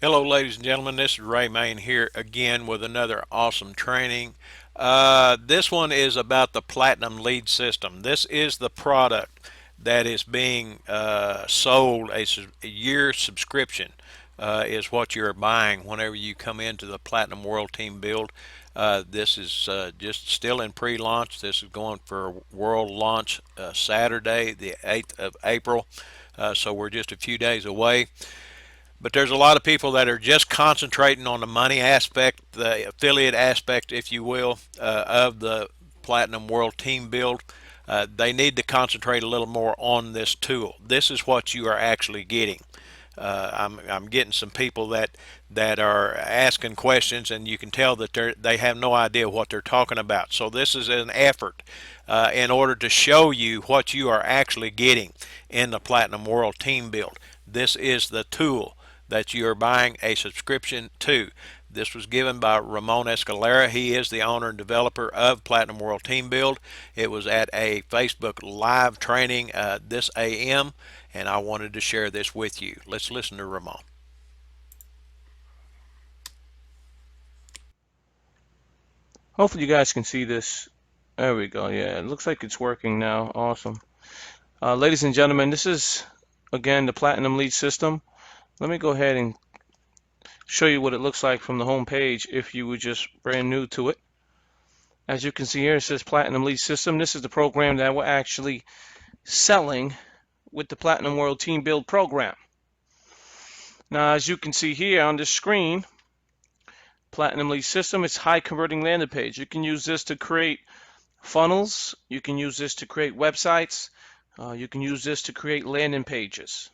Hello, ladies and gentlemen. This is Ray Main here again with another awesome training. This one is about the Platinum Lead System. This is the product that is being sold. A year subscription is what you're buying whenever you come into the Platinum World Team Build. This is just still in pre-launch. This is going for world launch Saturday, the 8th of April. So we're just a few days away. But there's a lot of people that are just concentrating on the money aspect, the affiliate aspect, if you will, of the Platinum World Team Build. They need to concentrate a little more on this tool. This is what you are actually getting. I'm getting some people that are asking questions, and you can tell that they have no idea what they're talking about. So this is an effort in order to show you what you are actually getting in the Platinum World Team Build. This is the tool that you are buying a subscription to. This was given by Ramon Escalera. He is the owner and developer of Platinum World Team Build. It was at a Facebook live training this AM, and I wanted to share this with you. Let's listen to Ramon. Hopefully you guys can see this. There we go. Yeah, it looks like it's working now. Awesome. Ladies and gentlemen, this is, again, the Platinum Lead System. Let me go ahead and show you what it looks like from the home page if you were just brand new to it. As you can see here, it says Platinum Lead System. This is the program that we're actually selling with the Platinum World Team Build program. Now, as you can see here on the screen, Platinum Lead System, it's high converting landing page. You can use this to create funnels. You can use this to create websites. You can use this to create landing pages.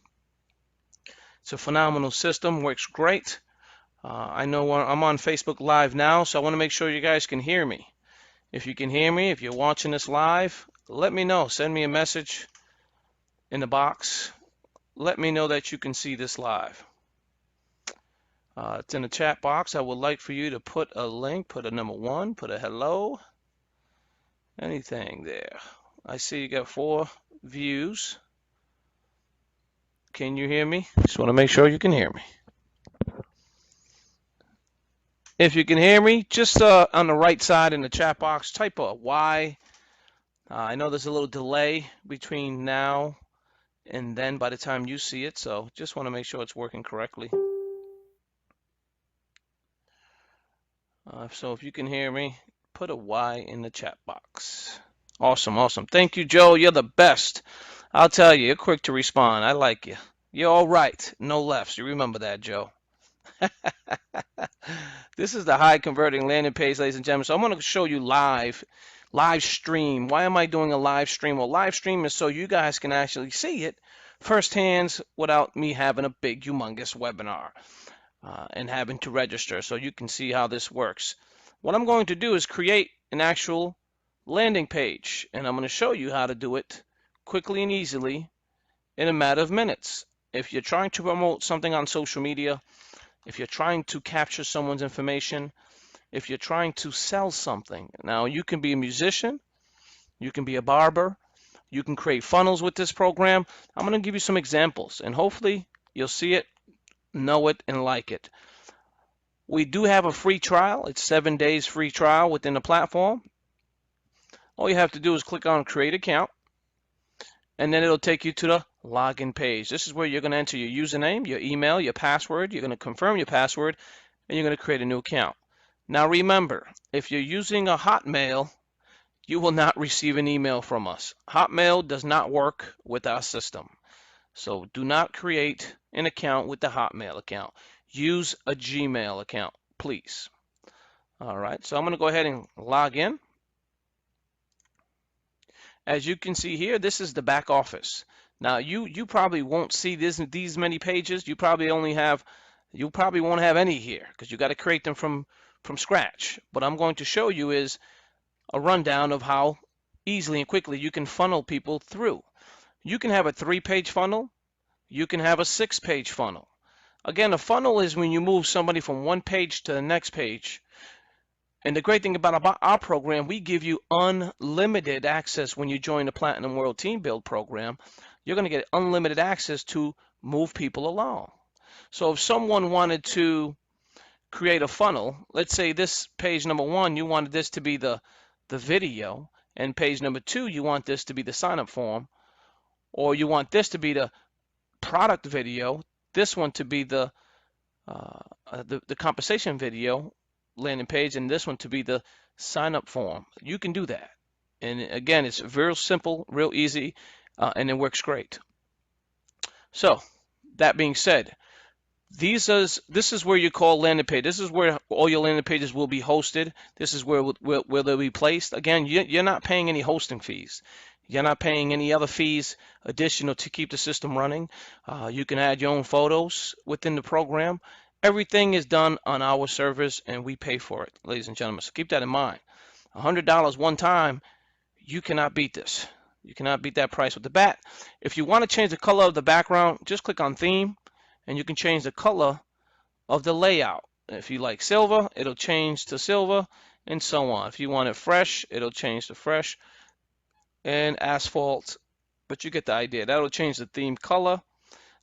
It's a phenomenal system, works great. I know I'm on Facebook Live now, so I want to make sure you guys can hear me. If you can hear me, if you're watching this live, let me know. Send me a message in the box. Let me know that you can see this live. It's in the chat box. I would like for you to put a link, put a number 1, put a hello, anything there. I see you got 4 views. Can you hear me? Just want to make sure you can hear me. If you can hear me, just on the right side in the chat box, type a Y. I know there's a little delay between now and then by the time you see it, so just want to make sure it's working correctly. So if you can hear me, put a Y in the chat box. Awesome, awesome. Thank you, Joe. You're the best. I'll tell you, you're quick to respond. I like you. You're all right. No lefts. You remember that, Joe. This is the high converting landing page, ladies and gentlemen. So I'm going to show you live stream. Why am I doing a live stream? Well, live stream is so you guys can actually see it firsthand without me having a big, humongous webinar and having to register, so you can see how this works. What I'm going to do is create an actual landing page, and I'm going to show you how to do it quickly and easily in a matter of minutes. If you're trying to promote something on social media, if you're trying to capture someone's information, if you're trying to sell something. Now, you can be a musician, you can be a barber, you can create funnels with this program. I'm going to give you some examples, and hopefully you'll see it, know it, and like it. We do have a free trial. It's 7 days free trial within the platform. All you have to do is click on Create Account, and then it'll take you to the login page. This is where you're going to enter your username, your email, your password. You're going to confirm your password, and you're going to create a new account. Now remember, if you're using a Hotmail, you will not receive an email from us. Hotmail does not work with our system. So do not create an account with the Hotmail account. Use a Gmail account, please. All right, so I'm going to go ahead and log in. As you can see here, this is the back office. Now you probably won't see these many pages. You probably won't have any here because you got to create them from scratch. What I'm going to show you is a rundown of how easily and quickly you can funnel people through. You can have a 3-page funnel. You can have a 6-page funnel. Again, a funnel is when you move somebody from one page to the next page. And the great thing about our program, we give you unlimited access when you join the Platinum World Team Build program. You're going to get unlimited access to move people along. So if someone wanted to create a funnel, let's say this page number 1, you wanted this to be the video, and page number 2, you want this to be the sign up form, or you want this to be the product video, this one to be the compensation video landing page, and this one to be the sign up form. You can do that. And again, it's real simple, real easy, and it works great. So that being said, this is where you call landing page. This is where all your landing pages will be hosted. This is where they'll be placed. Again, you're not paying any hosting fees. You're not paying any other fees additional to keep the system running. You can add your own photos within the program. Everything is done on our servers, and we pay for it, ladies and gentlemen. So keep that in mind. $100 one time, you cannot beat this. You cannot beat that price with the bat. If you want to change the color of the background, just click on theme, and you can change the color of the layout. If you like silver, it'll change to silver, and so on. If you want it fresh, it'll change to fresh, and asphalt, but you get the idea. That'll change the theme color.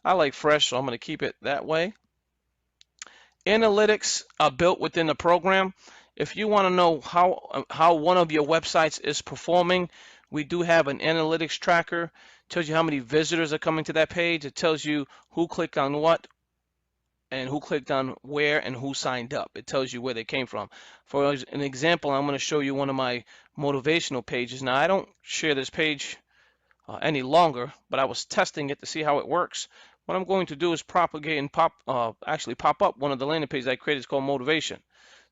I like fresh, so I'm going to keep it that way. Analytics are built within the program. If you want to know how one of your websites is performing, we do have an analytics tracker. It tells you how many visitors are coming to that page. It tells you who clicked on what and who clicked on where and who signed up. It tells you where they came from. For an example, I'm going to show you one of my motivational pages. Now, I don't share this page any longer, but I was testing it to see how it works. What I'm going to do is propagate and actually pop up one of the landing pages I created. It's called motivation.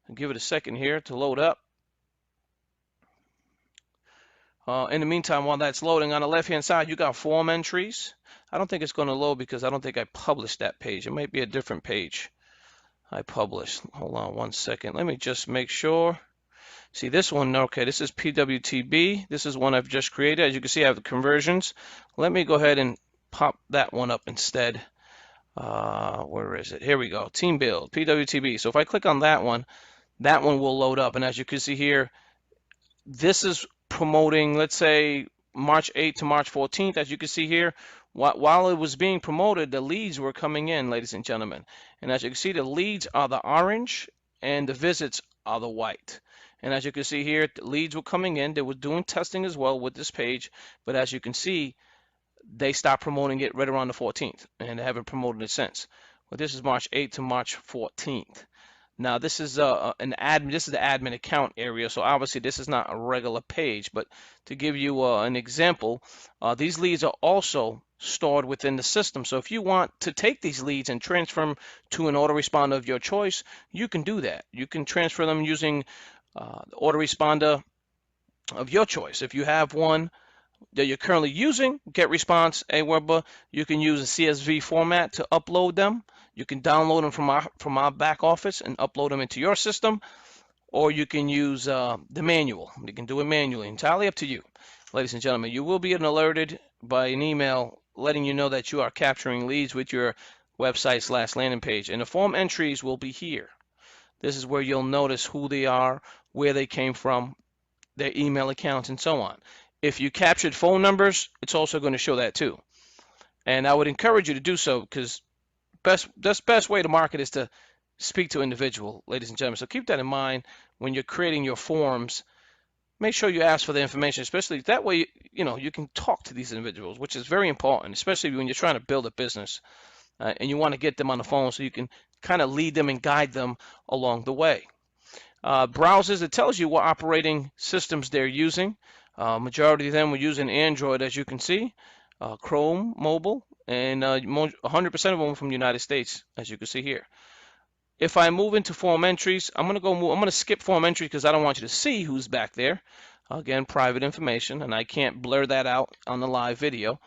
I'll give it a second here to load up. In the meantime, while that's loading, on the left-hand side, you got form entries. I don't think it's going to load because I don't think I published that page. It might be a different page I published. Hold on one second. Let me just make sure. See this one, okay, this is PWTB. This is one I've just created. As you can see, I have the conversions. Let me go ahead and pop that one up instead. Where is it? Here we go, team build, PWTB. So if I click on that one will load up. And as you can see here, this is promoting, let's say, March 8th to March 14th. As you can see here, while it was being promoted, the leads were coming in, ladies and gentlemen. And as you can see, the leads are the orange and the visits are the white. And as you can see here, the leads were coming in. They were doing testing as well with this page. But as you can see, they stopped promoting it right around the 14th, and they haven't promoted it since. Well, this is March 8th to March 14th. Now, this is an admin. This is the admin account area, so obviously this is not a regular page. But to give you an example, these leads are also stored within the system. So if you want to take these leads and transfer them to an autoresponder of your choice, you can do that. You can transfer them using the autoresponder of your choice. If you have one that you're currently using, GetResponse, Aweber, you can use a CSV format to upload them. You can download them from our back office and upload them into your system, or you can use the manual. You can do it manually, entirely up to you. Ladies and gentlemen, you will be alerted by an email letting you know that you are capturing leads with your website / landing page, and the form entries will be here. This is where you'll notice who they are, where they came from, their email accounts, and so on. If you captured phone numbers, it's also going to show that too. And I would encourage you to do so, because best way to market is to speak to individual, ladies and gentlemen. So keep that in mind when you're creating your forms. Make sure you ask for the information, especially that way, you can talk to these individuals, which is very important, especially when you're trying to build a business and you want to get them on the phone so you can kind of lead them and guide them along the way. Browsers, it tells you what operating systems they're using. Majority of them were using Android, as you can see, Chrome mobile, and 100% of them from the United States, as you can see here. If I move into form entries, I'm going to skip form entry because I don't want you to see who's back there. Again, private information, and I can't blur that out on the live video.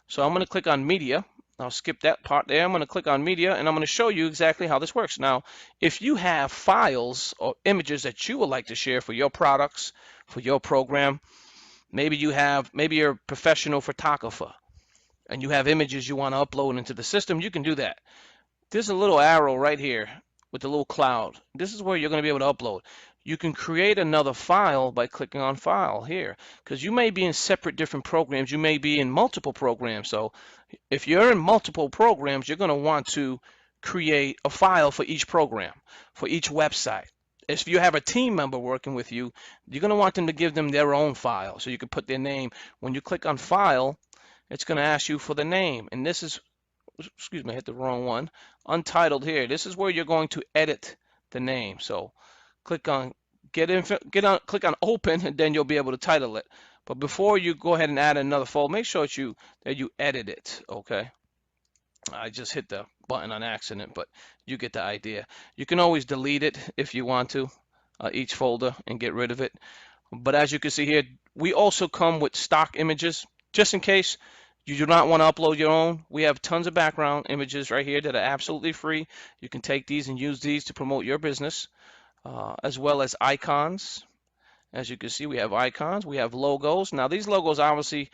So I'm going to click on media. I'll skip that part there. I'm going to click on media, and I'm going to show you exactly how this works. Now, if you have files or images that you would like to share for your products, for your program, maybe you're a professional photographer and you have images you want to upload into the system, you can do that. There's a little arrow right here with the little cloud. This is where you're going to be able to upload. You can create another file by clicking on file here, because you may be in separate different programs. You may be in multiple programs. So if you're in multiple programs, you're going to want to create a file for each program, for each website. If you have a team member working with you, you're going to want them to give them their own file so you can put their name. When you click on file, it's going to ask you for the name. And this is, excuse me, I hit the wrong one, untitled here. This is where you're going to edit the name. So click on click on open, and then you'll be able to title it. But before you go ahead and add another folder, make sure that you edit it, okay? I just hit the button on accident, but you get the idea. You can always delete it if you want to, each folder, and get rid of it. But as you can see here, we also come with stock images, just in case you do not want to upload your own. We have tons of background images right here that are absolutely free. You can take these and use these to promote your business, as well as icons. As you can see, we have icons, we have logos. Now, these logos obviously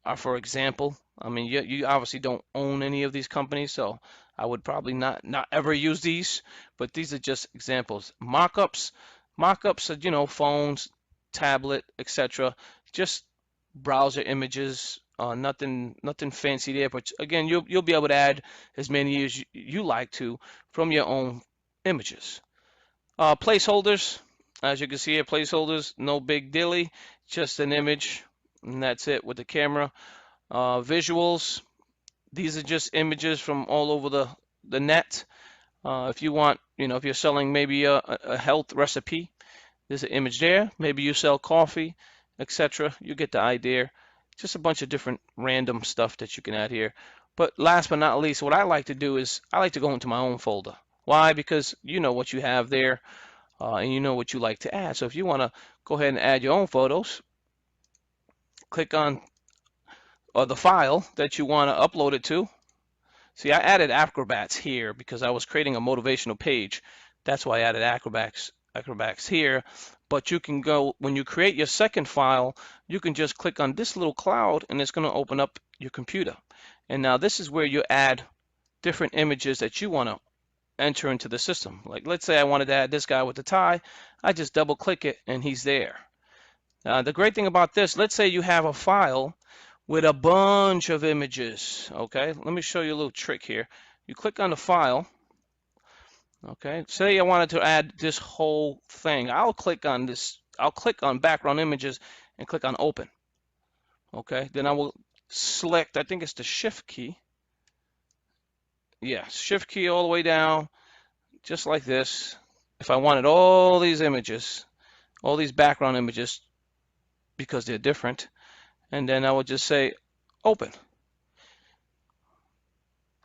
are for example. I mean, you obviously don't own any of these companies, so I would probably not ever use these, but these are just examples. Mockups are, phones, tablet, etc. Just browser images, nothing fancy there, but again, you'll be able to add as many as you like to from your own images. Placeholders, as you can see here, placeholders, no big dilly, just an image, and that's it with the camera. Visuals, these are just images from all over the net. If you want, if you're selling maybe a health recipe, there's an image there. Maybe you sell coffee, etc. You get the idea. Just a bunch of different random stuff that you can add here. But last but not least, what I like to do is I like to go into my own folder. Why? Because you know what you have there, and you know what you like to add. So if you want to go ahead and add your own photos, click on the file that you want to upload it to. See, I added acrobats here because I was creating a motivational page. That's why I added acrobats here. But you can go, when you create your second file, you can just click on this little cloud and it's going to open up your computer. And now this is where you add different images that you want to enter into the system. Like, let's say I wanted to add this guy with the tie. I just double click it and he's there. The great thing about this, let's say you have a file with a bunch of images. Okay, let me show you a little trick here. You click on the file. Okay, say I wanted to add this whole thing. I'll click on this. I'll click on background images and click on open. Okay, then I will select, I think it's the shift key. Yeah, shift key all the way down, just like this. If I wanted all these images, all these background images, because they're different, and then I would just say open.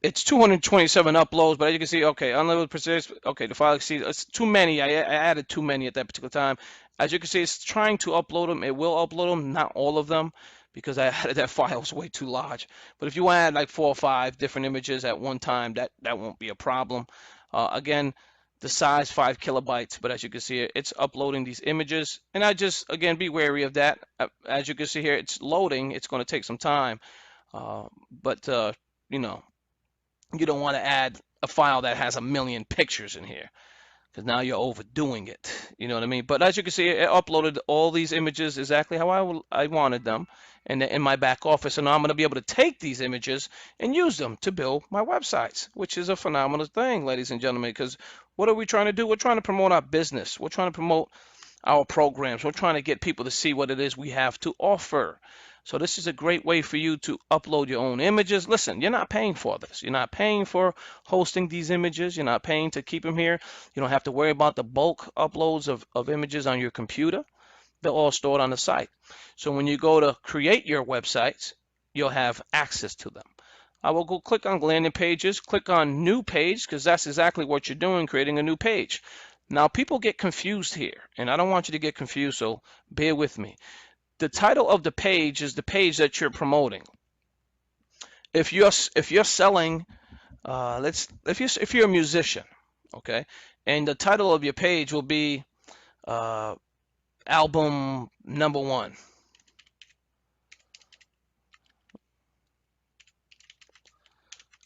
It's 227 uploads, but as you can see, okay, unlimited persist. Okay, the file exceeds. It's too many. I added too many at that particular time. As you can see, it's trying to upload them. It will upload them, not all of them, because I added that file was way too large. But if you add like 4 or 5 different images at one time, that won't be a problem. Again, the size 5 kilobytes, but as you can see, it's uploading these images, and I just again be wary of that. As you can see here, it's loading. It's going to take some time, but you know. You don't want to add a file that has a million pictures in here because now you're overdoing it. You know what I mean? But as you can see, it uploaded all these images exactly how I wanted them in my back office. And now I'm going to be able to take these images and use them to build my websites, which is a phenomenal thing, ladies and gentlemen, because what are we trying to do? We're trying to promote our business. We're trying to promote our programs. We're trying to get people to see what it is we have to offer. So this is a great way for you to upload your own images. Listen, you're not paying for this. You're not paying for hosting these images. You're not paying to keep them here. You don't have to worry about the bulk uploads of images on your computer. They're all stored on the site. So when you go to create your websites, you'll have access to them. I will go click on landing pages, click on new page, because that's exactly what you're doing, creating a new page. Now people get confused here, and I don't want you to get confused, so bear with me. The title of the page is the page that you're promoting. If you're selling, if you're a musician, okay, and the title of your page will be album #1.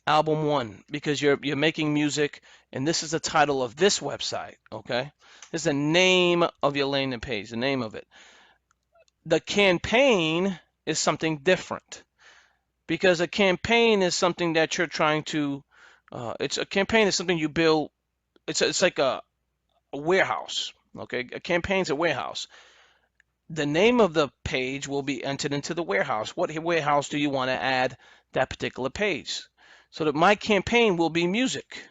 Album 1, because you're making music, and this is the title of this website, okay? This is the name of your landing page, the name of it. The campaign is something different, because a campaign is something that you're trying to It's a campaign is something you build. It's like a warehouse. Okay, a campaign's a warehouse. The name of the page will be entered into the warehouse. What warehouse do you want to add that particular page? So that my campaign will be music,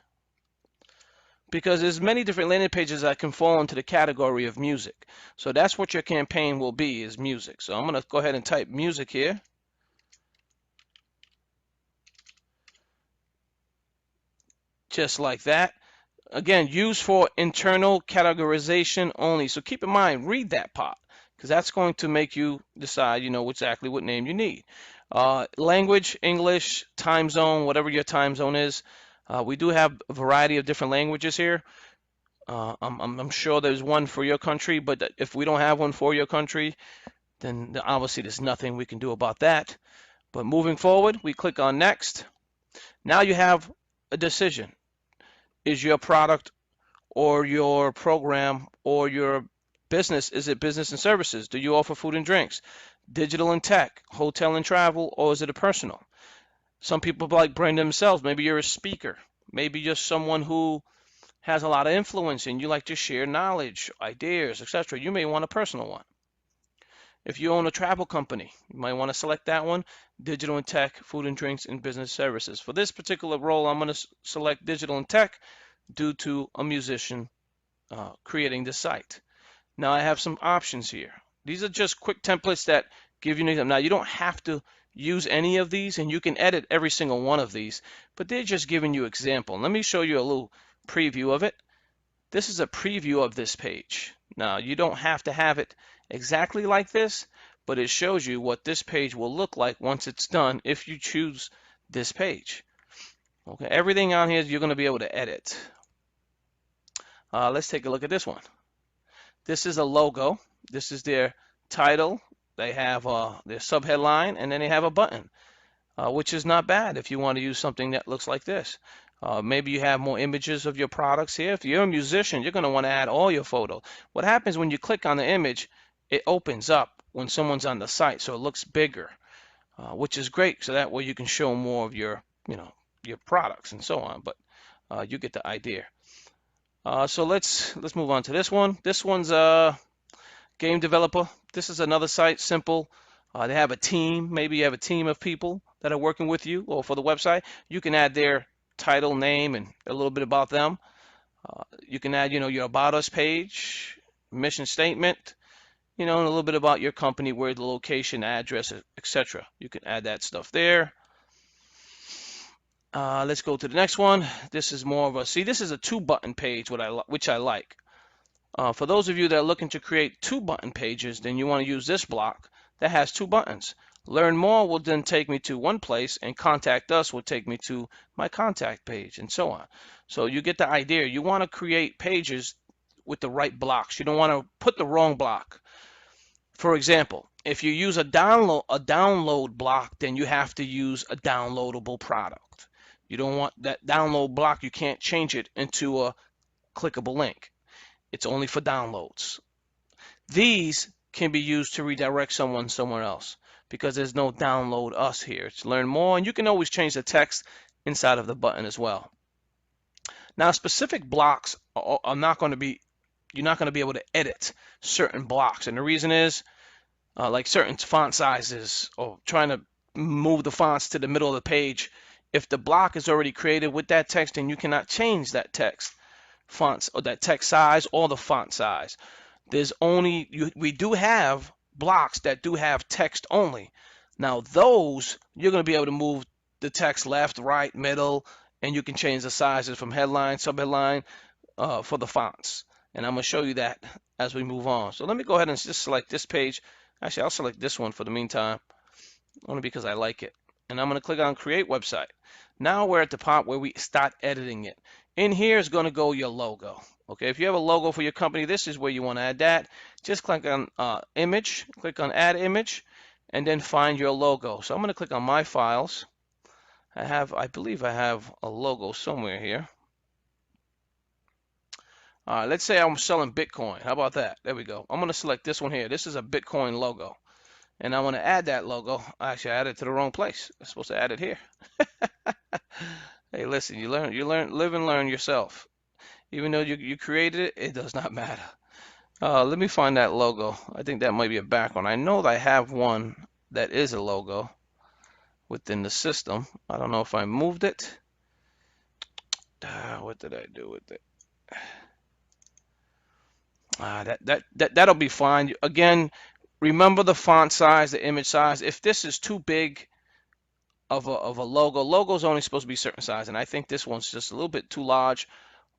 because there's many different landing pages that can fall into the category of music. So that's what your campaign will be, is music. So I'm going to go ahead and type music here, just like that. Again, used for internal categorization only. So keep in mind, read that part, because that's going to make you decide, you know, exactly what name you need. Language, English, time zone, whatever your time zone is. We do have a variety of different languages here. I'm sure there's one for your country, but if we don't have one for your country, then obviously there's nothing we can do about that. But moving forward, we click on next. Now you have a decision. Is your product or your program or your business, is it business and services? Do you offer food and drinks, digital and tech, hotel and travel, or is it a personal? Some people like brand themselves. Maybe you're a speaker. Maybe you're someone who has a lot of influence and you like to share knowledge, ideas, etc. You may want a personal one. If you own a travel company, you might want to select that one, digital and tech, food and drinks, and business services. For this particular role, I'm going to select digital and tech due to a musician creating the site. Now I have some options here. These are just quick templates that give you an example. Now you don't have to use any of these, and you can edit every single one of these, but they're just giving you example. Let me show you a little preview of it. This is a preview of this page. Now you don't have to have it exactly like this, but it shows you what this page will look like once it's done if you choose this page. Okay, everything on here you're going to be able to edit. Let's take a look at this one. This is a logo. This is their title. They have their subheadline, and then they have a button, which is not bad if you want to use something that looks like this. Maybe you have more images of your products here. If you're a musician, you're going to want to add all your photos. What happens when you click on the image, it opens up when someone's on the site, so it looks bigger, which is great. So that way you can show more of your, you know, your products and so on. But you get the idea. So let's move on to this one. This one's game developer. This is another site, simple. They have a team. Maybe you have a team of people that are working with you or for the website. You can add their title, name, and a little bit about them. You can add, you know, your about us page, mission statement, you know, and a little bit about your company, where the location, address, etc. You can add that stuff there. Let's go to the next one. This is more of a, see, this is a 2-button page, which I like. For those of you that are looking to create 2-button pages, then you want to use this block that has 2 buttons. Learn more will then take me to one place, and contact us will take me to my contact page, and so on. So you get the idea. You want to create pages with the right blocks. You don't want to put the wrong block. For example, if you use a download block, then you have to use a downloadable product. You don't want that download block. You can't change it into a clickable link. It's only for downloads. These can be used to redirect someone somewhere else, because there's no download us here. It's learn more, and you can always change the text inside of the button as well. Now, specific blocks are not going to be, you're not going to be able to edit certain blocks. And the reason is, like certain font sizes, or trying to move the fonts to the middle of the page. If the block is already created with that text, then you cannot change that text fonts or that text size or the font size. There's only, we do have blocks that do have text only. Now those, you're going to be able to move the text left, right, middle, and you can change the sizes from headline, subheadline for the fonts. And I'm going to show you that as we move on. So let me go ahead and just select this page. Actually, I'll select this one for the meantime, only because I like it. And I'm going to click on Create Website. Now we're at the part where we start editing it. In here is going to go your logo. Okay, if you have a logo for your company, this is where you want to add that. Just click on Image, click on Add Image, and then find your logo. So I'm going to click on My Files. I believe I have a logo somewhere here. Let's say I'm selling Bitcoin. How about that? There we go. I'm going to select this one here. This is a Bitcoin logo. And I want to add that logo. Actually, I added it to the wrong place. I'm supposed to add it here. Hey, listen, live and learn yourself. Even though you created it, it does not matter. Let me find that logo. I think that might be a background. I know that I have one that is a logo within the system. I don't know if I moved it. What did I do with it? That'll be fine. Again, remember the font size, the image size. If this is too big of a logo's only supposed to be a certain size, and I think this one's just a little bit too large.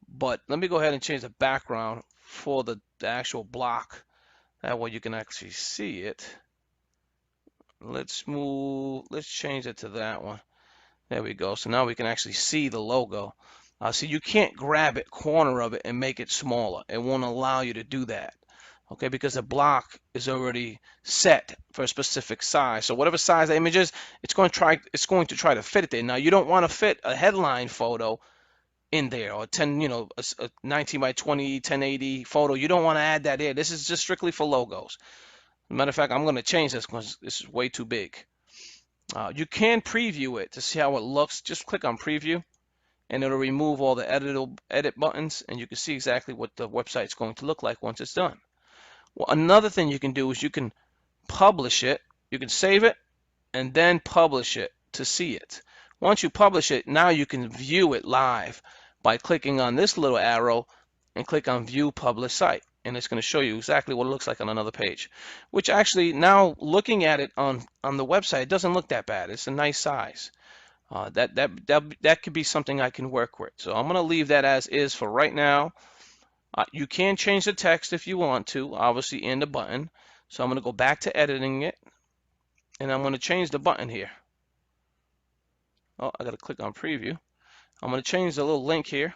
But let me go ahead and change the background for the actual block. That way you can actually see it. Let's change it to that one. There we go. So now we can actually see the logo. So you can't grab it, corner of it, and make it smaller. It won't allow you to do that. Okay, because the block is already set for a specific size. So whatever size the image is, it's going to try to fit it there. Now you don't want to fit a headline photo in there, or 10, a 19 by 20 1080 photo. You don't want to add that there. This is just strictly for logos. Matter of fact, I'm going to change this because this is way too big. You can preview it to see how it looks. Just click on preview and it'll remove all the edit buttons, and you can see exactly what the website's going to look like once it's done. Well, another thing you can do is you can publish it. You can save it and then publish it to see it. Once you publish it, now you can view it live by clicking on this little arrow and click on View Published Site. And it's going to show you exactly what it looks like on another page. Which actually, now looking at it on the website, it doesn't look that bad. It's a nice size. That could be something I can work with. So I'm going to leave that as is for right now. You can change the text if you want to, obviously in the button. So I'm going to go back to editing it, and I'm going to change the button here. Oh, I got to click on preview. I'm going to change the little link here.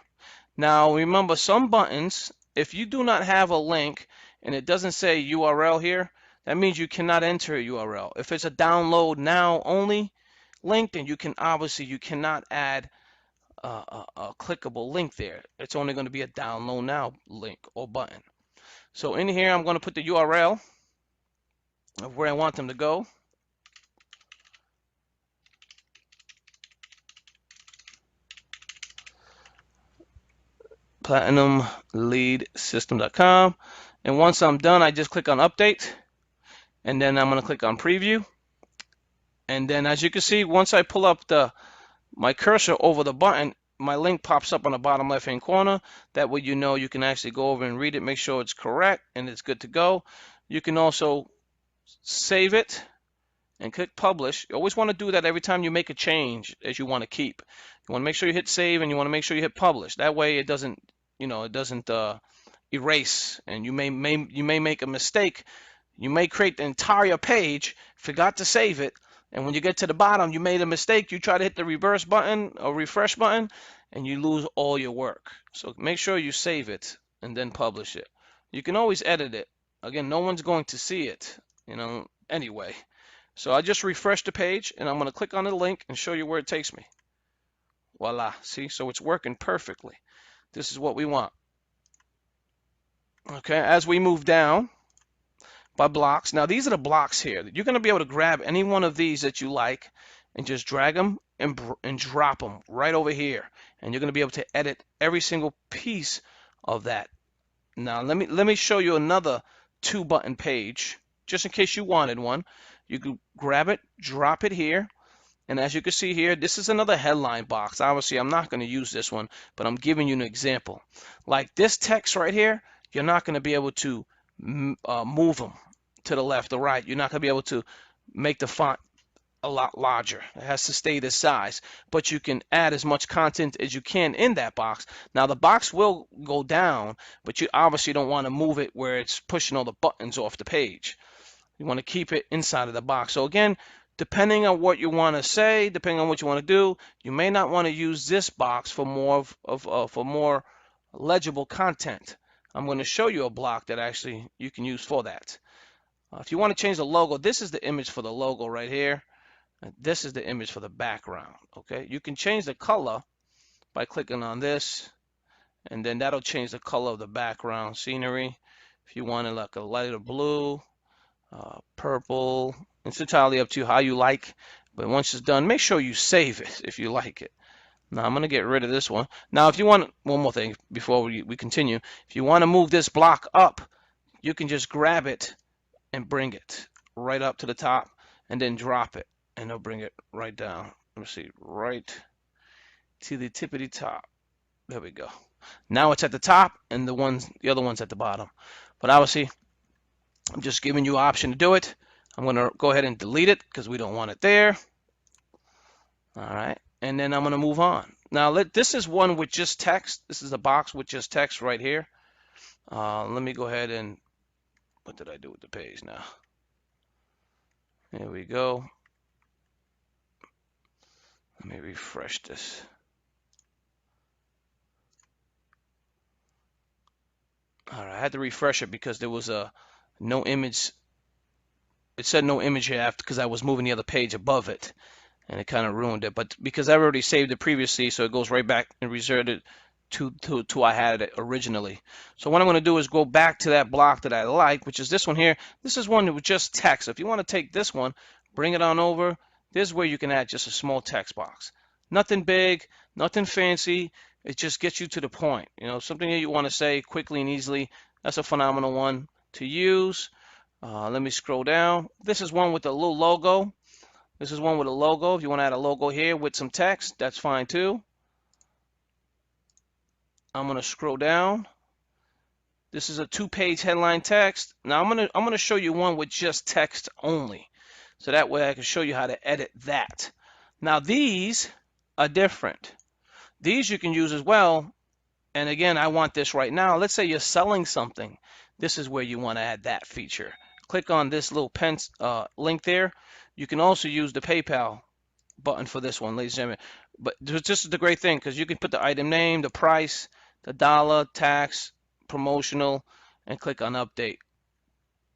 Now remember, some buttons, if you do not have a link and it doesn't say URL here, that means you cannot enter a URL. If it's a download now only link, then you cannot add a clickable link there. It's only going to be a download now link or button. So in here, I'm going to put the URL of where I want them to go. platinumleadsystem.com. And once I'm done, I just click on update, and then I'm going to click on preview. And then as you can see, once I pull up my cursor over the button, my link pops up on the bottom left hand corner. That way you know you can actually go over and read it, make sure it's correct and it's good to go. You can also save it and click publish. You always want to do that every time you make a change as you want to keep. You want to make sure you hit save, and you want to make sure you hit publish. That way it doesn't erase, and you may make a mistake. You may create the entire page, forgot to save it, and when you get to the bottom, you made a mistake. You try to hit the reverse button or refresh button, and you lose all your work. So make sure you save it and then publish it. You can always edit it. Again, no one's going to see it, anyway. So I just refresh the page, and I'm going to click on the link and show you where it takes me. Voila. See, so it's working perfectly. This is what we want. Okay, as we move down by blocks. Now, these are the blocks here. You're going to be able to grab any one of these that you like and just drag them and drop them right over here. And you're going to be able to edit every single piece of that. Now, let me show you another 2-button page, just in case you wanted one. You can grab it, drop it here. And as you can see here, this is another headline box. Obviously, I'm not going to use this one, but I'm giving you an example. Like this text right here, you're not going to be able to move them to the left or right. You're not going to be able to make the font a lot larger. It has to stay this size, but you can add as much content as you can in that box. Now, the box will go down, but you obviously don't want to move it where it's pushing all the buttons off the page. You want to keep it inside of the box. So again, depending on what you want to say, depending on what you want to do, you may not want to use this box for more for more legible content. I'm going to show you a block that actually you can use for that. If you want to change the logo, this is the image for the logo right here. This is the image for the background. Okay, you can change the color by clicking on this, and then that'll change the color of the background scenery. If you want it like a lighter blue, purple, it's entirely up to you how you like. But once it's done, make sure you save it if you like it. Now I'm going to get rid of this one. Now, if you want, one more thing before we continue. If you want to move this block up, you can just grab it and bring it right up to the top and then drop it. And it'll bring it right down. Let me see, right to the tippity top. There we go. Now it's at the top and the other one's at the bottom. But obviously, I'm just giving you an option to do it. I'm going to go ahead and delete it because we don't want it there. All right. And then I'm going to move on. Now, this is one with just text. This is a box with just text right here. Let me go ahead and, what did I do with the page now? There we go. Let me refresh this. All right, I had to refresh it because there was a no image. It said no image here after because I was moving the other page above it, and it kind of ruined it. But because I already saved it previously, so it goes right back and reserved it to I had it originally. So what I'm going to do is go back to that block that I like, which is this one here. This is one with just text. If you want to take this one, bring it on over. This is where you can add just a small text box. Nothing big, nothing fancy. It just gets you to the point. You know, something that you want to say quickly and easily. That's a phenomenal one to use. Let me scroll down. This is one with a little logo. This is one with a logo. If you want to add a logo here with some text, that's fine too. I'm going to scroll down. This is a 2-page headline text. Now I'm going to show you one with just text only. So that way I can show you how to edit that. Now these are different. These you can use as well. And again, I want this right now. Let's say you're selling something. This is where you want to add that feature. Click on this little pen link there. You can also use the PayPal button for this one, ladies and gentlemen. But this is the great thing because you can put the item name, the price, the dollar, tax, promotional, and click on update.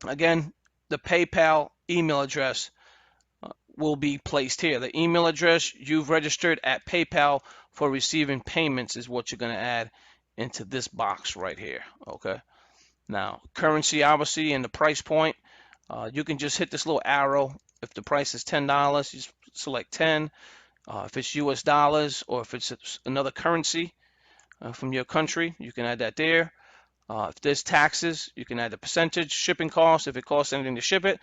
Again, the PayPal email address will be placed here. The email address you've registered at PayPal for receiving payments is what you're going to add into this box right here. Okay. Now, currency obviously and the price point. You can just hit this little arrow. If the price is $10, you just select 10. If it's US dollars or if it's another currency from your country, you can add that there. If there's taxes, you can add the percentage, shipping costs, if it costs anything to ship it.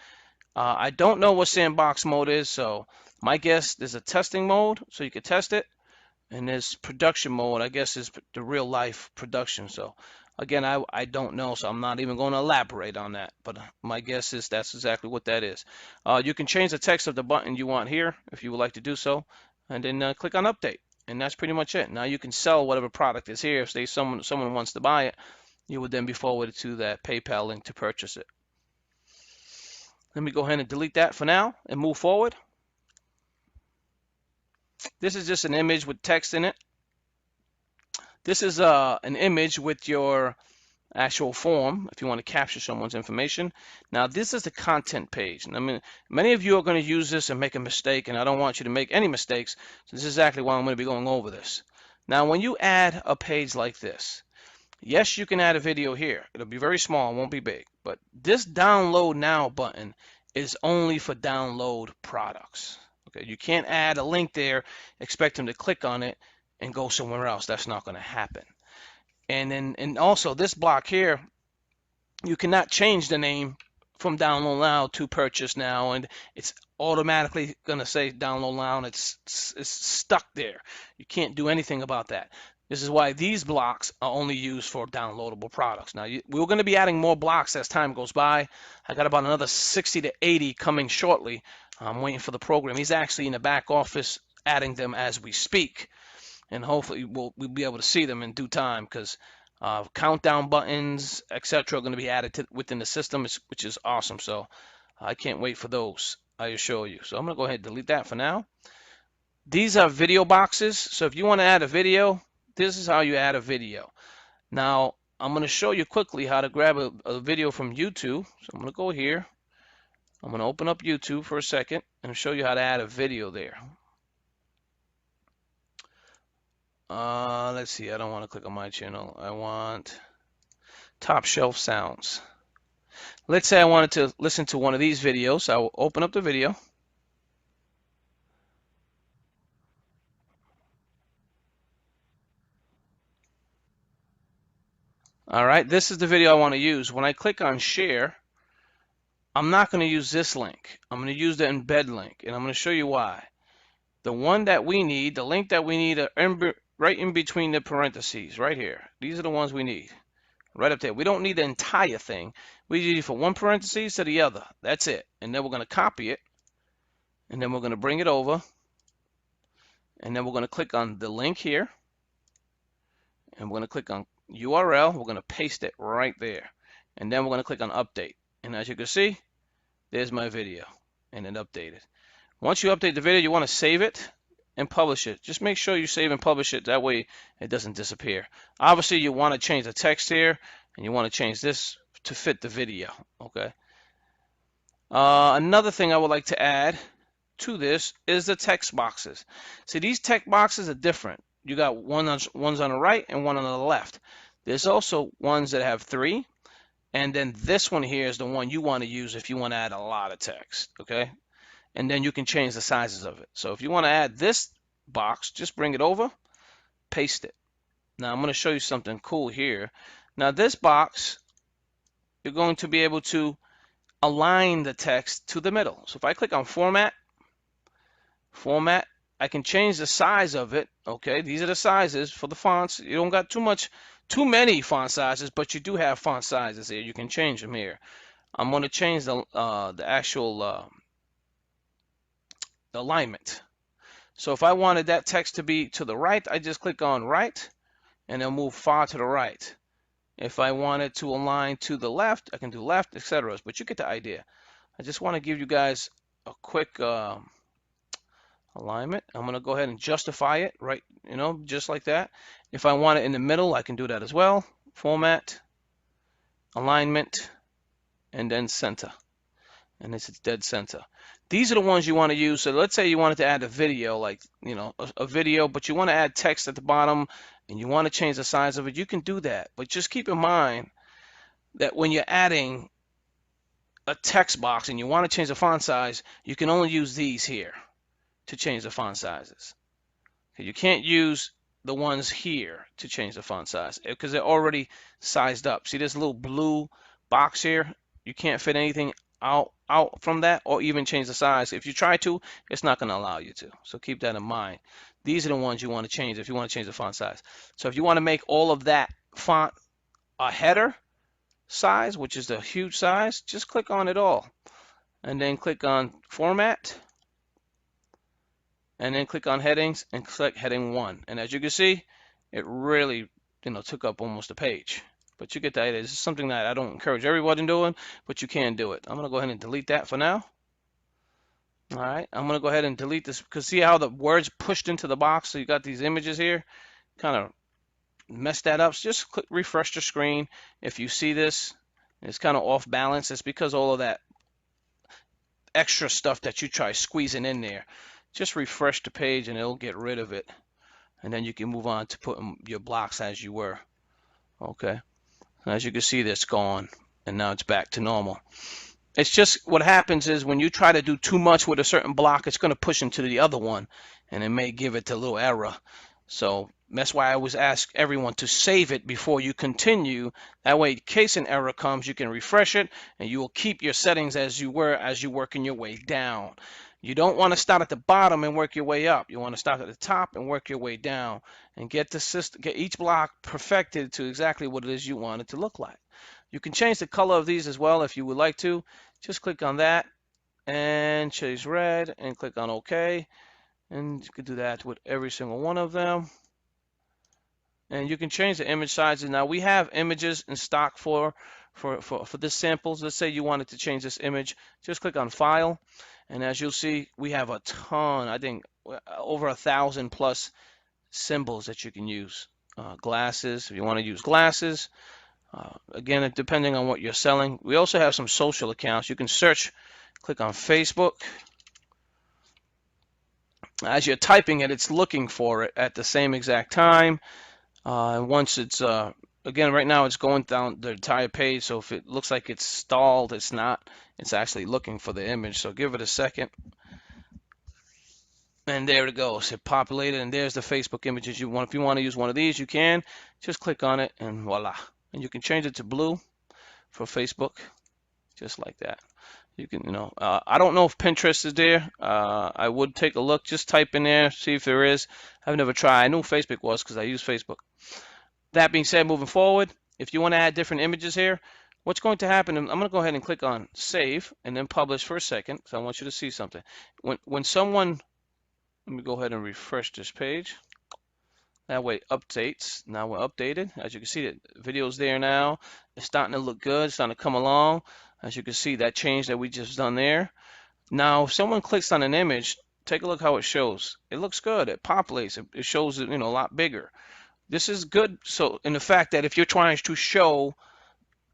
I don't know what sandbox mode is, so my guess there's a testing mode, so you can test it. And there's production mode, I guess is the real life production. So again, I don't know, so I'm not even going to elaborate on that. But my guess is that's exactly what that is. You can change the text of the button you want here if you would like to do so. And then click on update. And that's pretty much it. Now you can sell whatever product is here. If say someone wants to buy it, you would then be forwarded to that PayPal link to purchase it. Let me go ahead and delete that for now and move forward. This is just an image with text in it. This is an image with your actual form if you want to capture someone's information. Now this is the content page. And I mean, many of you are going to use this and make a mistake, and I don't want you to make any mistakes. So this is exactly why I'm going to be going over this. Now when you add a page like this, yes, you can add a video here. It'll be very small, it won't be big. But this download now button is only for download products. Okay, you can't add a link there, expect them to click on it and go somewhere else. That's not going to happen. And also this block here, you cannot change the name from download now to purchase now, and it's automatically going to say download now, and it's stuck there. You can't do anything about that. This is why these blocks are only used for downloadable products. Now, we're going to be adding more blocks as time goes by. I got about another 60 to 80 coming shortly. I'm waiting for the program. He's actually in the back office adding them as we speak. And hopefully we'll be able to see them in due time because countdown buttons, etc., are going to be added within the system, which is awesome. So I can't wait for those, I assure you. So I'm going to go ahead and delete that for now. These are video boxes. So if you want to add a video, this is how you add a video. Now, I'm going to show you quickly how to grab a video from YouTube. So I'm going to go here. I'm going to open up YouTube for a second and show you how to add a video there. Let's see. I don't want to click on my channel. I want top shelf sounds. Let's say I wanted to listen to one of these videos. So I will open up the video. All right, this is the video I want to use. When I click on share, I'm not going to use this link. I'm going to use the embed link, and I'm going to show you why. The one that we need, the link that we need, are right in between the parentheses, right here. These are the ones we need, right up there. We don't need the entire thing. We need it for one parenthesis to the other. That's it. And then we're going to copy it, and then we're going to bring it over, and then we're going to click on the link here, and we're going to click on URL. We're going to paste it right there, and then we're going to click on update. And as you can see, there's my video, and it updated. Once you update the video, you want to save it and publish it. Just make sure you save and publish it. That way it doesn't disappear. Obviously, you want to change the text here, and you want to change this to fit the video. Okay. Another thing I would like to add to this is the text boxes. See, these text boxes are different. You got ones on the right and one on the left. There's also ones that have 3, and then this one here is the one you want to use if you want to add a lot of text. Okay. And then you can change the sizes of it. So if you want to add this box, just bring it over, paste it. Now I'm going to show you something cool here. Now this box, you're going to be able to align the text to the middle. So if I click on format, I can change the size of it. Okay, these are the sizes for the fonts. You don't got too many font sizes, but you do have font sizes here. You can change them here. I'm going to change the actual alignment. So if I wanted that text to be to the right, I just click on right, and it'll move far to the right. If I wanted to align to the left, I can do left, etc. But you get the idea. I just want to give you guys a quick alignment. I'm going to go ahead and justify it, right? Just like that. If I want it in the middle, I can do that as well. Format, alignment, and then center. And it's dead center. These are the ones you want to use. So let's say you wanted to add a video, like, a video, but you want to add text at the bottom and you want to change the size of it. You can do that. But just keep in mind that when you're adding a text box and you want to change the font size, you can only use these here to change the font sizes. You can't use the ones here to change the font size because they're already sized up. See this little blue box here? You can't fit anything out from that or even change the size. If you try to, it's not going to allow you to. So keep that in mind. These are the ones you want to change if you want to change the font size. So if you want to make all of that font a header size, which is the huge size, just click on it all and then click on format and then click on headings and click heading 1. And as you can see, it really took up almost a page. But you get the idea. This is something that I don't encourage everybody doing, but you can do it. I'm going to go ahead and delete that for now. All right, I'm going to go ahead and delete this because see how the words pushed into the box? So you got these images here, kind of messed that up. So just click refresh the screen. If you see this, it's kind of off balance. It's because all of that extra stuff that you try squeezing in there. Just refresh the page and it'll get rid of it. And then you can move on to putting your blocks as you were. Okay. As you can see, that's gone, and now it's back to normal. It's just what happens is when you try to do too much with a certain block, it's going to push into the other one, and it may give it a little error. So that's why I always ask everyone to save it before you continue. That way, in case an error comes, you can refresh it, and you will keep your settings as you were as you're working your way down. You don't want to start at the bottom and work your way up. You want to start at the top and work your way down and get the system, get each block perfected to exactly what it is you want it to look like. You can change the color of these as well if you would like to. Just click on that and choose red and click on OK. And you can do that with every single one of them. And you can change the image sizes. Now we have images in stock for this samples. Let's say you wanted to change this image. Just click on File. And as you'll see, we have a ton, I think over 1,000 plus symbols that you can use. Glasses, if you want to use glasses. Again, depending on what you're selling. We also have some social accounts. You can search, click on Facebook. As you're typing it, it's looking for it at the same exact time. And once it's, again, right now it's going down the entire page. So if it looks like it's stalled, it's not. It's actually looking for the image. So give it a second. And there it goes. It populated, and there's the Facebook images you want. If you want to use one of these, you can. Just click on it, and voila. and you can change it to blue for Facebook, just like that. You can, I don't know if Pinterest is there. I would take a look. Just type in there, see if there is. I've never tried. I knew Facebook was because I use Facebook. That being said, moving forward, if you want to add different images here, what's going to happen, I'm going to go ahead and click on save and then publish for a second because I want you to see something. When someone, let me go ahead and refresh this page. That way it updates. Now we're updated. As you can see, the video's there now. It's starting to look good. It's starting to come along. As you can see, that change that we just done there. Now, if someone clicks on an image, take a look how it shows. It looks good. It populates. It shows it, a lot bigger. This is good. So, in the fact that if you're trying to show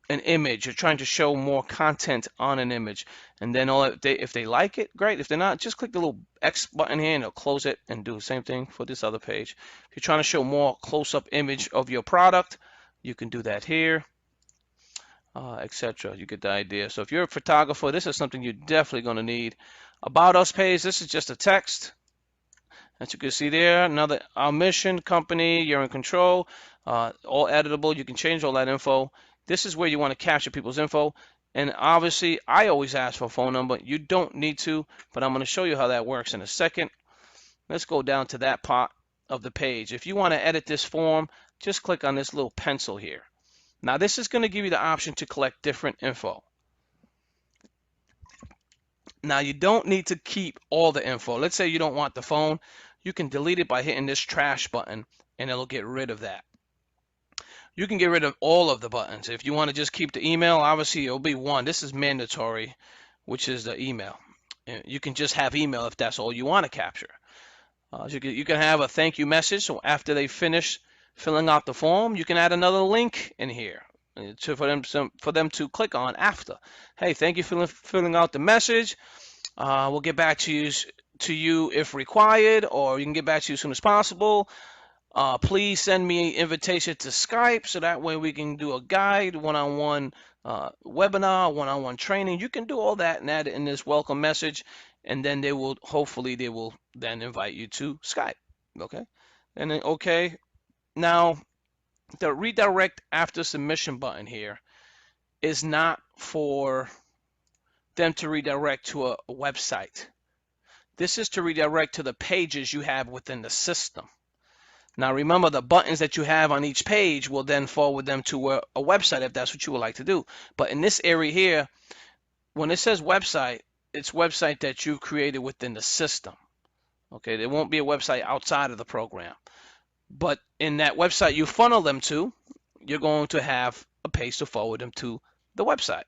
an image, you're trying to show more content on an image, and then if they like it, great. If they're not, just click the little X button here and it'll close it and do the same thing for this other page. If you're trying to show more close-up image of your product, you can do that here, etc. You get the idea. So if you're a photographer, this is something you're definitely going to need. About us page, this is just a text. As you can see there, another our mission, company, you're in control, all editable. You can change all that info. This is where you want to capture people's info. And obviously, I always ask for a phone number. You don't need to, but I'm going to show you how that works in a second. Let's go down to that part of the page. If you want to edit this form, just click on this little pencil here. Now, this is going to give you the option to collect different info. Now, you don't need to keep all the info. Let's say you don't want the phone. You can delete it by hitting this trash button, and it'll get rid of that. You can get rid of all of the buttons. If you want to just keep the email, obviously it'll be one. This is mandatory, which is the email. You can just have email if that's all you want to capture. You can have a thank you message. So after they finish filling out the form, you can add another link in here for them to click on after. Hey, thank you for filling out the message. We'll get back to you if required, or you can get back to you as soon as possible. Please send me an invitation to Skype so that way we can do a guide, one-on-one webinar, one-on-one training. You can do all that and add it in this welcome message, and then hopefully they will then invite you to Skype. Okay, and then okay. Now the redirect after submission button here is not for them to redirect to a website. This is to redirect to the pages you have within the system. Now remember, the buttons that you have on each page will then forward them to a website if that's what you would like to do. But in this area here, when it says website, it's website that you created within the system. Okay, there won't be a website outside of the program. But in that website you funnel them to, you're going to have a page to forward them to the website.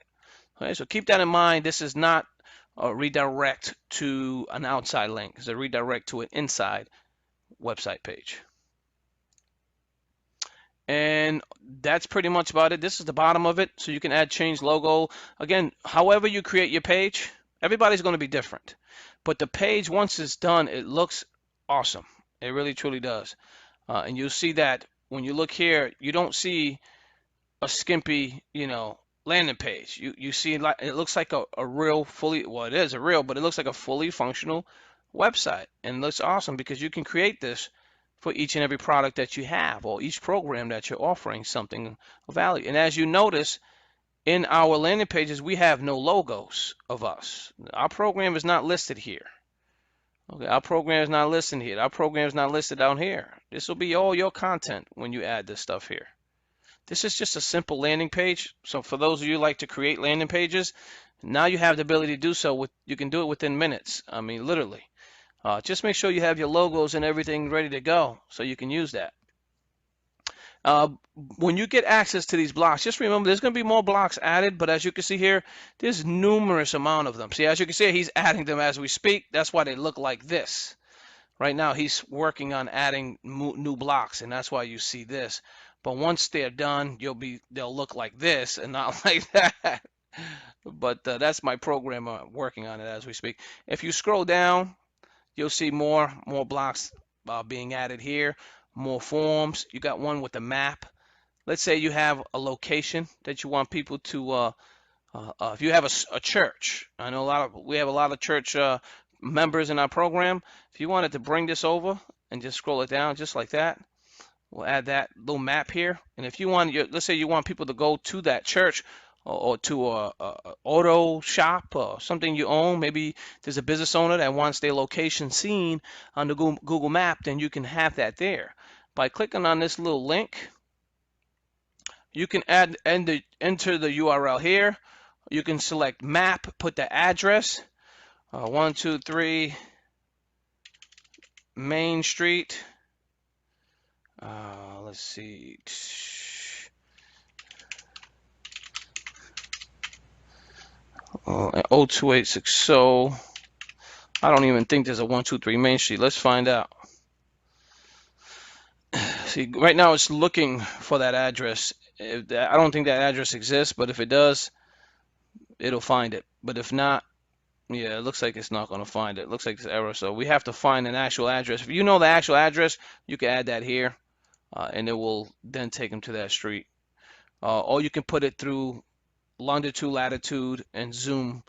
Okay, so keep that in mind. This is not a redirect to an outside link. It's a redirect to an inside website page. And that's pretty much about it. This is the bottom of it. So you can add change logo. Again, however you create your page, everybody's going to be different. But the page, once it's done, it looks awesome. It really, truly does. And you'll see that when you look here, you don't see a skimpy, landing page. You see like it looks like a real fully, well, it is a real, but it looks like a fully functional website. And it looks awesome because you can create this for each and every product that you have or each program that you're offering something of value. And as you notice, in our landing pages, we have no logos of us. Our program is not listed here. Okay, our program is not listed here. Our program is not listed down here. This will be all your content when you add this stuff here. This is just a simple landing page. So for those of you who like to create landing pages, now you have the ability to do so. You can do it within minutes. I mean, literally. Just make sure you have your logos and everything ready to go so you can use that. When you get access to these blocks, just remember there's going to be more blocks added, but as you can see here, there's numerous amount of them. See, as you can see, he's adding them as we speak. That's why they look like this. Right now, he's working on adding new blocks, and that's why you see this. But once they're done, they'll look like this and not like that. But that's my programmer working on it as we speak. If you scroll down, you'll see more blocks being added here, more forms. You got one with a map. Let's say you have a location that you want people to, if you have a church, I know we have a lot of church members in our program. If you wanted to bring this over and just scroll it down just like that, We'll add that little map here. And if you want, let's say you want people to go to that church or to a auto shop or something you own. Maybe there's a business owner that wants their location seen on the Google Map, then you can have that there. By clicking on this little link, you can enter the URL here. You can select map, put the address, 123 Main Street. Let's see. 02860. I don't even think there's a 123 Main Street. Let's find out. See, right now it's looking for that address. I don't think that address exists, but if it does, it'll find it. But if not, yeah, it looks like it's not going to find it. It looks like it's error. So we have to find an actual address. If you know the actual address, you can add that here, and it will then take them to that street. Or you can put it through longitude, latitude, and zoom.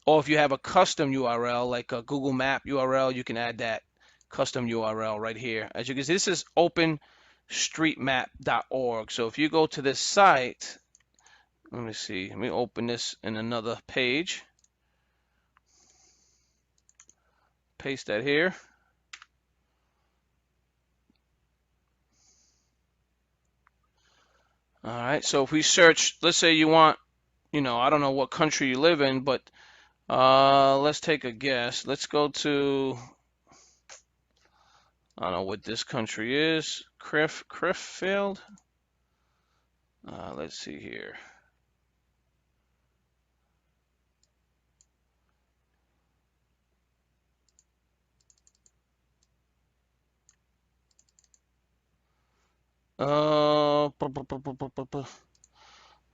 Or if you have a custom URL, like a Google Map URL, you can add that custom URL right here. As you can see, this is openstreetmap.org. So if you go to this site, let me see, let me open this in another page. Paste that here. All right, so if we search, let's say you want, I don't know what country you live in, but let's take a guess. Let's go to, I don't know what this country is. Crifffield. Let's see here.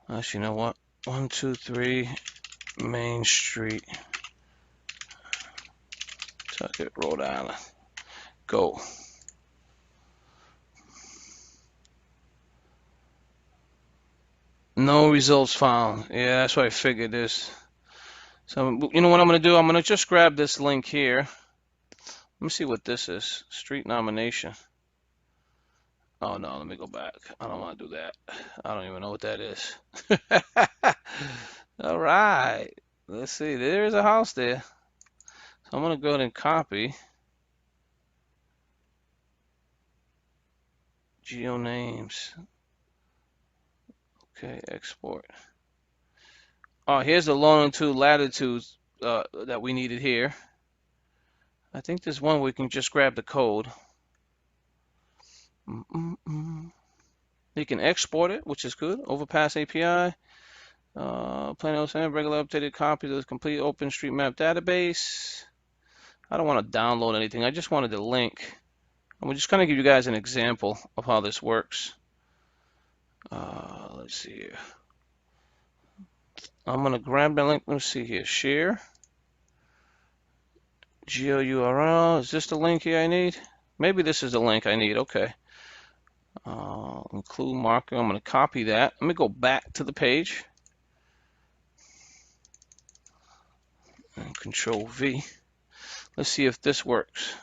Actually, you know what? 123 Main Street, Tucket, Rhode Island. Go. No results found. Yeah, that's what I figured this. So, you know what I'm going to do? I'm going to just grab this link here. Let me see what this is. Street nomination. Oh, no, let me go back. I don't want to do that. I don't even know what that is. All right. Let's see. There's a house there. So I'm going to go ahead and copy. Geo names. Okay, export. Oh, here's the longitude, latitude that we needed here. I think there's one we can just grab the code. You can export it, which is good. Overpass API. Plain old regular updated copy of the complete OpenStreetMap database. I don't want to download anything. I just wanted the link. I'm just going to give you guys an example of how this works. Let's see here. I'm going to grab the link. Let's see here. Share. Geo URL. Is this the link here I need? Maybe this is the link I need. Okay. Include marker. I'm going to copy that. Let me go back to the page. And Control V. Let's see if this works.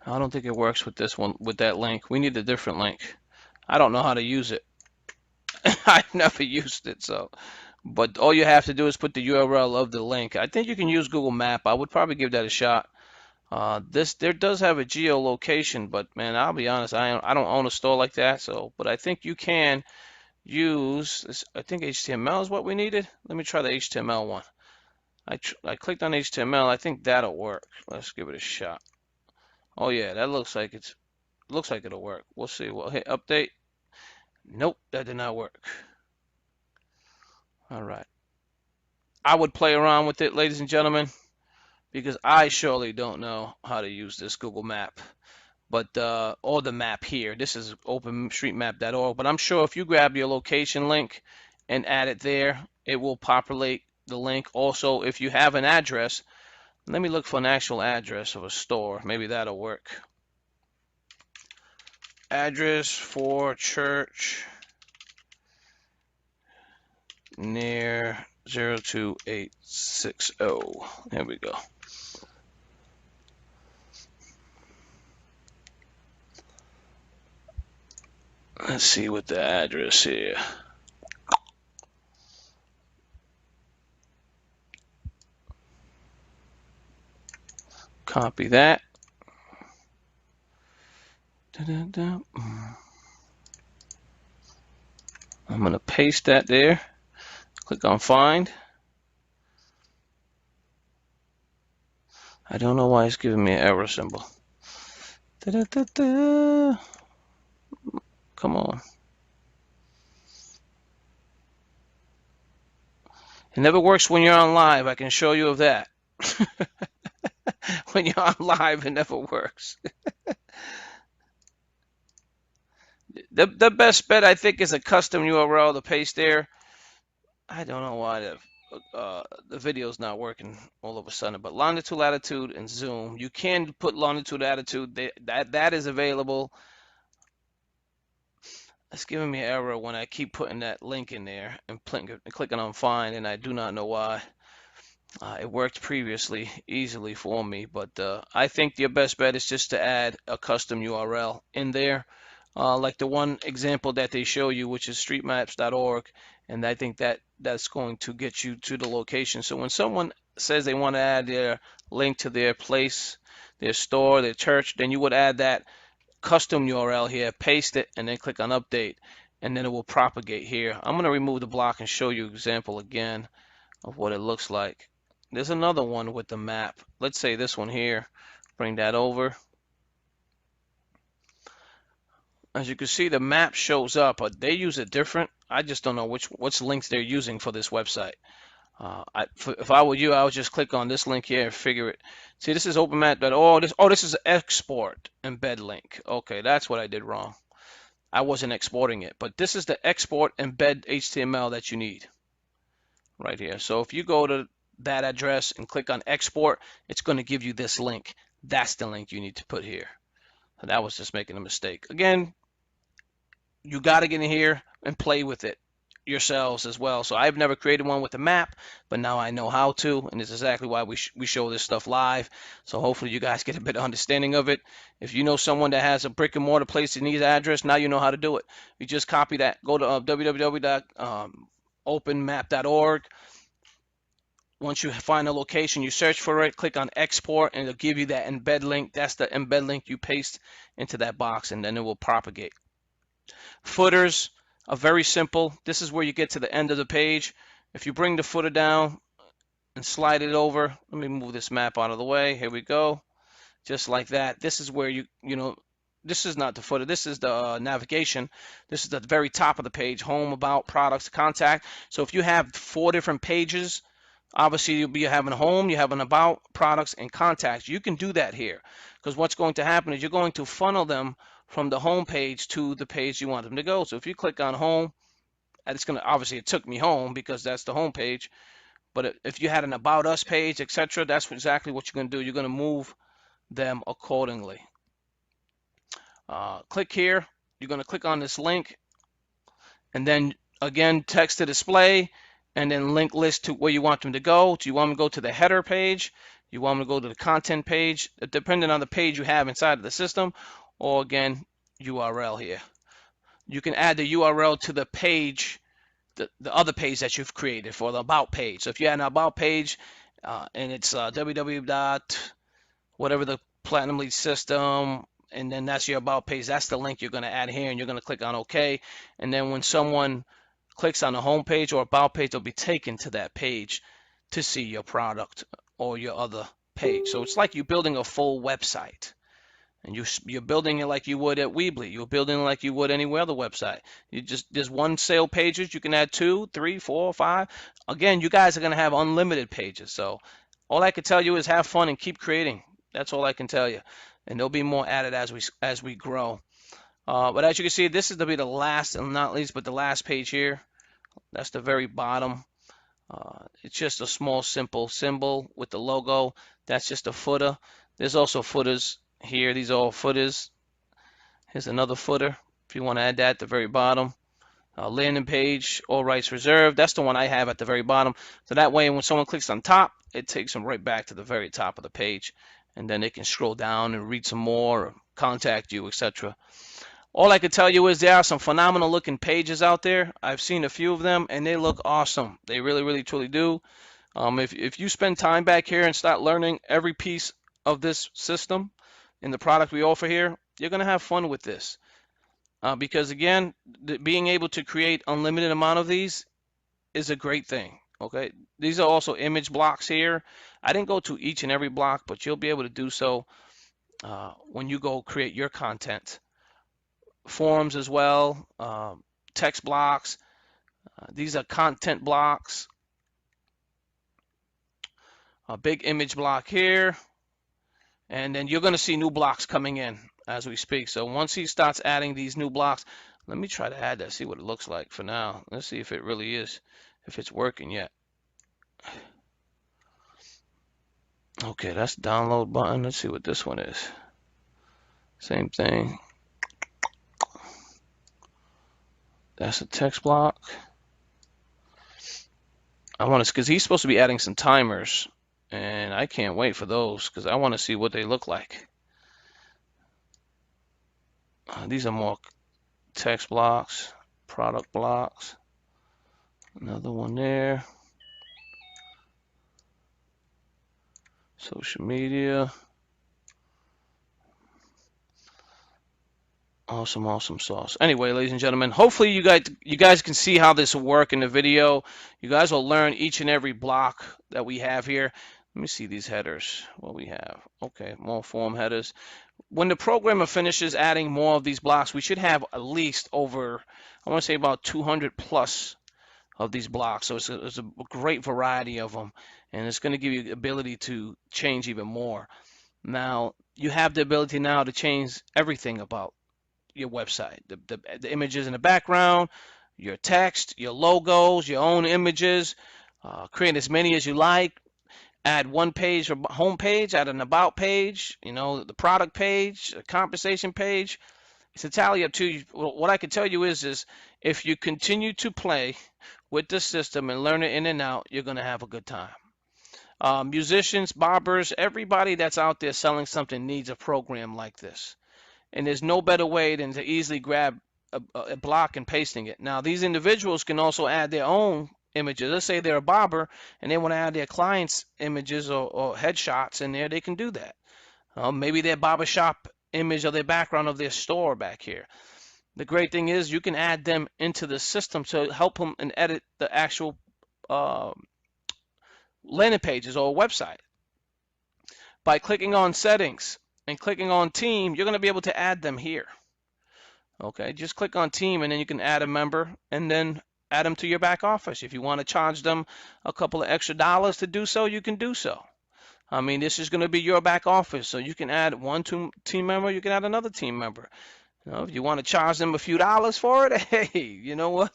I don't think it works with this one, with that link. We need a different link. I don't know how to use it. I've never used it, so. But all you have to do is put the URL of the link. I think you can use Google Map. I would probably give that a shot. There does have a geolocation, but man, I'll be honest, I don't own a store like that. So, but I think you can use this. I think HTML is what we needed. Let me try the HTML one. I clicked on HTML. I think that'll work. Let's give it a shot. Oh yeah, that looks like it'll work. We'll see. We'll hit update. Nope, that did not work. All right. I would play around with it, ladies and gentlemen, because I surely don't know how to use this Google Map. But or the map here. This is openstreetmap.org. But I'm sure if you grab your location link and add it there, it will populate the link. Also, if you have an address, let me look for an actual address of a store. Maybe that'll work. address for church near 02860. There we go. Let's see what the address here. Copy that. Da-da-da. I'm going to paste that there. Click on find. I don't know why it's giving me an error symbol. Da-da-da-da. Come on. It never works when you're on live. I can show you of that. When you're on live, it never works. The best bet, I think, is a custom URL to paste there. I don't know why the video's not working all of a sudden, but longitude, latitude, and zoom. You can put longitude, latitude. That is available. It's giving me an error when I keep putting that link in there and clicking on find, and I do not know why. It worked previously easily for me, but I think your best bet is just to add a custom URL in there, like the one example that they show you, which is streetmaps.org, and I think that's going to get you to the location. So when someone says they want to add their link to their place, their store, their church, then you would add that custom URL here, paste it, and then click on update, and then it will propagate here. I'm going to remove the block and show you an example again of what it looks like. There's another one with the map. Let's say this one here. Bring that over. As you can see, the map shows up, but they use it different. I just don't know which links they're using for this website. If I were you, I would just click on this link here and figure it. See, this is openmap.org. This is an export embed link. Okay, that's what I did wrong. I wasn't exporting it, but this is the export embed HTML that you need right here. So if you go to that address and click on export, it's going to give you this link. That's the link you need to put here. And that was just making a mistake. Again, you got to get in here and play with it yourselves as well. So I've never created one with a map, but now I know how to, and it's exactly why we show this stuff live. So hopefully you guys get a better understanding of it. If you know someone that has a brick and mortar place that needs an address, now you know how to do it. You just copy that. Go to www.openmap.org. Once you find a location, you search for it, click on export, and it'll give you that embed link. That's the embed link you paste into that box, and then it will propagate. Footers are very simple. This is where you get to the end of the page. If you bring the footer down and slide it over, let me move this map out of the way. Here we go. Just like that. This is where this is not the footer. This is the navigation. This is the very top of the page, home, about, products, contact. So if you have 4 different pages, obviously you'll be having home, you have an about, products, and contacts. You can do that here because what's going to happen is you're going to funnel them from the home page to the page you want them to go. So if you click on home, and it's going to, obviously it took me home because that's the home page. But if you had an about us page, etc., that's exactly what you're going to do. You're going to move them accordingly. Click here. You're going to click on this link, and then again, text to display, and then link list to where you want them to go. Do you want them to go to the header page? You want them to go to the content page, depending on the page you have inside of the system, or again, URL here. You can add the URL to the page, the other page that you've created for the about page. So if you had an about page and it's www. whatever the Platinum Lead system, and then that's your about page, that's the link you're going to add here, and you're going to click on OK. And then when someone clicks on the home page or about page, they'll be taken to that page to see your product or your other page. So it's like you're building a full website, and you're building it like you would at Weebly. You're building it like you would any other website. There's one sale pages. You can add 2, 3, 4, 5. Again, you guys are going to have unlimited pages. So all I can tell you is have fun and keep creating. That's all I can tell you. And there'll be more added as we grow. But as you can see, this is to be the last and not least, but the last page here. That's the very bottom. It's just a small, simple symbol with the logo. That's just a footer. There's also footers here. These are all footers. Here's another footer if you want to add that at the very bottom. Landing page, all rights reserved. That's the one I have at the very bottom. So that way, when someone clicks on top, it takes them right back to the very top of the page. And then they can scroll down and read some more, or contact you, etc. All I can tell you is there are some phenomenal looking pages out there. I've seen a few of them and they look awesome. They really, really, truly do. If you spend time back here and start learning every piece of this system and the product we offer here, you're going to have fun with this. Because again, being able to create unlimited amount of these is a great thing. Okay, these are also image blocks here. I didn't go to each and every block, but you'll be able to do so when you go create your content. Forms as well, text blocks. These are content blocks. A big image block here, and then you're going to see new blocks coming in as we speak. So once he starts adding these new blocks, let me try to add that, see what it looks like for now. Let's see if it really is, if it's working yet. Okay, that's the download button. Let's see what this one is. Same thing. That's a text block. I want to, because he's supposed to be adding some timers, and I can't wait for those because I want to see what they look like. These are more text blocks, product blocks. Another one there. Social media. Awesome, awesome sauce. Anyway, ladies and gentlemen, hopefully you guys can see how this will work in the video. You guys will learn each and every block that we have here. Let me see these headers. What we have. Okay, more form headers. When the programmer finishes adding more of these blocks, we should have at least over, I want to say about 200 plus of these blocks. So it's a great variety of them, and it's going to give you the ability to change even more. Now, you have the ability now to change everything about your website, the images in the background, your text, your logos, your own images, create as many as you like, add one page or home page, add an about page, the product page, a compensation page. It's entirely up to you. What I can tell you is if you continue to play with the system and learn it in and out, you're going to have a good time. Musicians, barbers, everybody that's out there selling something needs a program like this. And there's no better way than to easily grab a block and pasting it. Now, these individuals can also add their own images. Let's say they're a barber and they want to add their clients' images or headshots in there. They can do that. Maybe their barbershop image or their background of their store back here. The great thing is you can add them into the system to help them and edit the actual landing pages or website. By clicking on settings and clicking on team, you're going to be able to add them here. Okay, just click on team and then you can add a member and then add them to your back office. If you want to charge them a couple of extra dollars to do so, you can do so. I mean, this is going to be your back office, so you can add one team member, you can add another team member. If you want to charge them a few dollars for it, hey, you know what?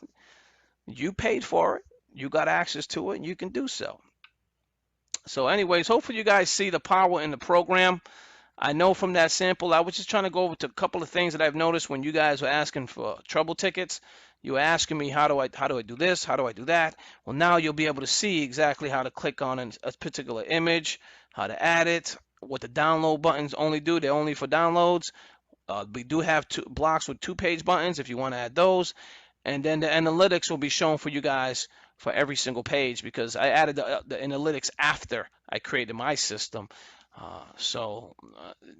You paid for it. You got access to it, and you can do so. So anyways, hopefully you guys see the power in the program. I know from that sample, I was just trying to go over to a couple of things that I've noticed when you guys were asking for trouble tickets. You were asking me, how do I do this? How do I do that? Well, now you'll be able to see exactly how to click on a particular image, how to add it, what the download buttons only do. They're only for downloads. We do have two blocks with 2-page buttons if you want to add those. And then the analytics will be shown for you guys for every single page because I added the analytics after I created my system. So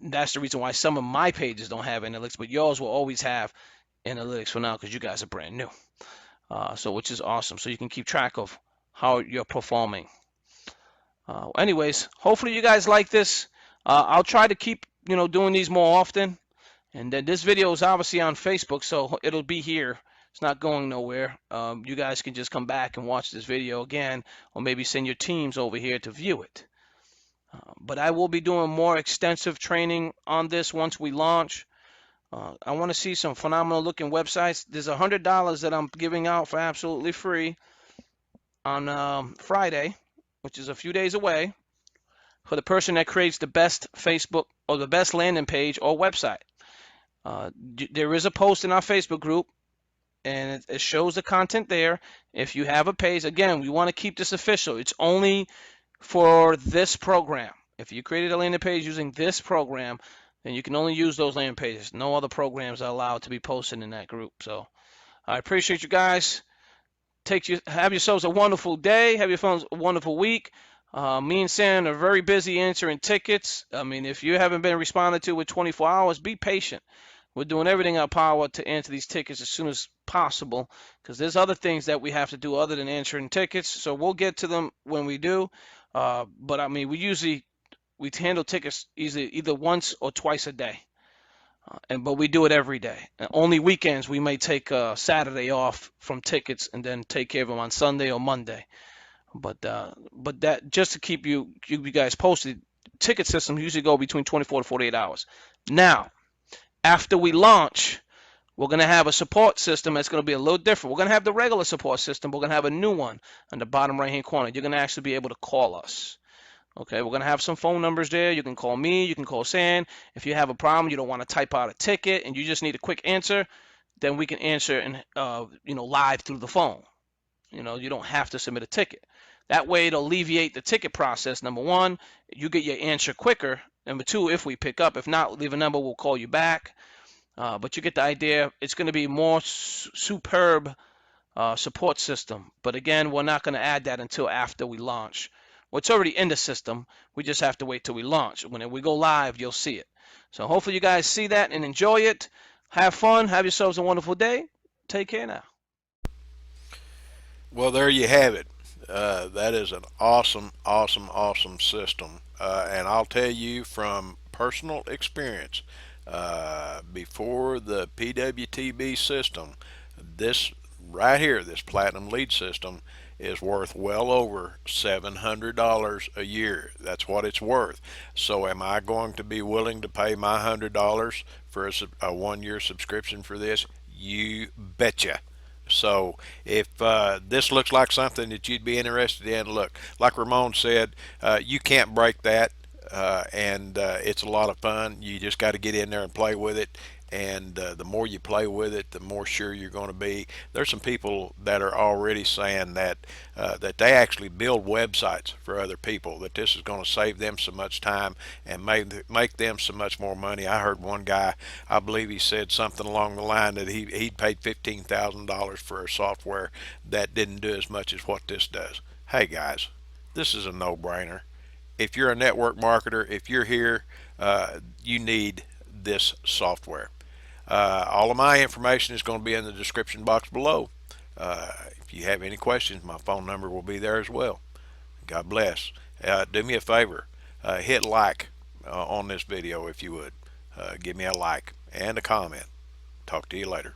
that's the reason why some of my pages don't have analytics, but yours will always have analytics for now because you guys are brand new. So which is awesome. So you can keep track of how you're performing. Anyways, hopefully you guys like this. I'll try to keep doing these more often. And then this video is obviously on Facebook, so it'll be here. It's not going nowhere. You guys can just come back and watch this video again, or maybe send your teams over here to view it. But I will be doing more extensive training on this once we launch. I want to see some phenomenal looking websites. There's $100 that I'm giving out for absolutely free on Friday, which is a few days away, for the person that creates the best Facebook or the best landing page or website. There is a post in our Facebook group, and it shows the content there. If you have a page, again, we want to keep this official. It's only for this program. If you created a landing page using this program, then you can only use those landing pages. No other programs are allowed to be posted in that group. So I appreciate you guys. Have yourselves a wonderful day. Have yourselves a wonderful week. Me and Sam are very busy answering tickets. I mean, if you haven't been responded to with 24 hours, be patient. We're doing everything in our power to answer these tickets as soon as possible because there's other things that we have to do other than answering tickets. So we'll get to them when we do. But I mean, we handle tickets either once or twice a day. But we do it every day. And only weekends we may take Saturday off from tickets and then take care of them on Sunday or Monday. But that just to keep you guys posted, ticket systems usually go between 24 to 48 hours. Now, after we launch, we're going to have a support system that's going to be a little different. We're going to have the regular support system, but we're going to have a new one on the bottom right hand corner. You're going to actually be able to call us. Okay, we're going to have some phone numbers there. You can call me, you can call Sam. If you have a problem, you don't want to type out a ticket and you just need a quick answer, then we can answer and live through the phone. You don't have to submit a ticket. That way it'll alleviate the ticket process. Number one, you get your answer quicker. Number two, if we pick up, if not, leave a number, we'll call you back. But you get the idea. It's going to be more superb support system. But again, we're not going to add that until after we launch. Well, it's already in the system. We just have to wait till we launch. When we go live, you'll see it. So hopefully you guys see that and enjoy it. Have fun. Have yourselves a wonderful day. Take care now. Well, there you have it. That is an awesome, awesome, awesome system. And I'll tell you from personal experience, before the PWTB system, this right here, this Platinum Lead system, is worth well over $700 a year. That's what it's worth. So, am I going to be willing to pay my $100 for a 1 year subscription for this? You betcha. So if this looks like something that you'd be interested in, look, like Ramon said, you can't break that, and it's a lot of fun. You just got to get in there and play with it. And the more you play with it, the more sure you're going to be. There's some people that are already saying that they actually build websites for other people. That this is going to save them so much time and make them so much more money. I heard one guy, I believe he said something along the line that he'd paid $15,000 for a software that didn't do as much as what this does. Hey guys, this is a no-brainer. If you're a network marketer, if you're here, you need this software. All of my information is going to be in the description box below. If you have any questions, my phone number will be there as well. God bless. Do me a favor, hit like on this video if you would. Give me a like and a comment. Talk to you later.